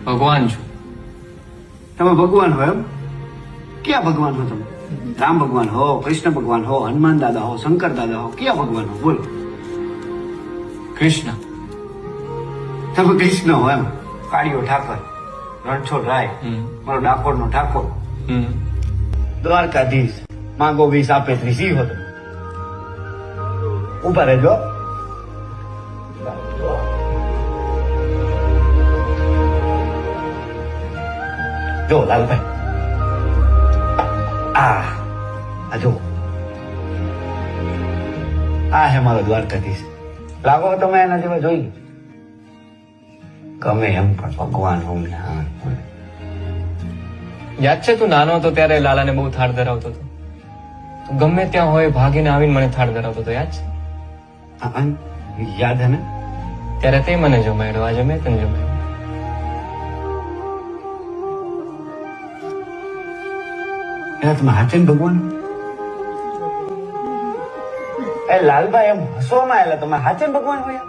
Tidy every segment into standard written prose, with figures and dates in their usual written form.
ભગવાન છું. તમે ભગવાન હો એમ? ક્યાં ભગવાન હો તમે? રામ ભગવાન હો, કૃષ્ણ ભગવાન હો, હનુમાન દાદા હો, શંકર દાદા હો, ક્યાં ભગવાન હો બોલો? કૃષ્ણ. તમે કૃષ્ણ હો એમ? કાળિયો ઠાકર, રણછોડ રાય, મારો ડાકોર નો ઠાકોર, દ્વારકાધીશ, માંગો 20 આપે 30 હો તમે. ઉભા રહેજો. જો લાલભાઈ, આ જો આ હે મારો દ્વારકાધીશ. લાગો તમે એના જેવા જોઈ ગમે એમ પણ ભગવાન હું યાદ છે તું નાનો હતો ત્યારે લાલાને બહુ થાળ ધરાવતો હતો? તું ગમે ત્યાં હોય ભાગીને આવીને મને થાળ ધરાવતો હતો, યાદ છે? યાદ હે ને? ત્યારે તે મને જમાડ્યો, આજે મેં તને જમાડ્યો. એના તમે હાચે ને ભગવાન? એ લાલભાઈ એમ હસવામાં આવેલા, તમે હાચે ને ભગવાન હોય?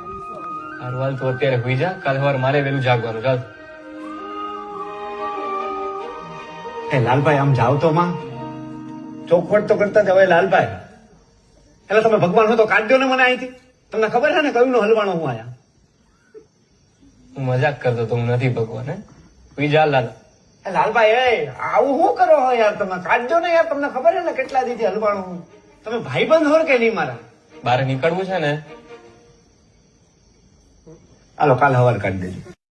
સારું હાલ તું અત્યારે હોઈ જા, કાલ સવારે મારે વહેલું જાગવાનું. ચાલ. એ લાલભાઈ આમ જાવ તો માં, ચોખવટ તો કરતા જ હવે લાલભાઈ. એટલે તમે ભગવાન હો તો કાઢ્યો ને મને અહીંથી. તમને ખબર છે ને કયું નો હલવાણો હું આયા? હું મજાક કરતો તો, હું નથી ભગવાન. હે હોઈ જા લાલા. લાલભાઈ એ આવું શું કરો હો યાર? તમે કાઢજો ને યાર, તમને ખબર છે ને કેટલા દીથી હલવાણો હું. તમે ભાઈબંધ હો કે નહીં મારા? બહાર નીકળવું છે ને? હાલો કાલ સવારે કાઢી દેજો.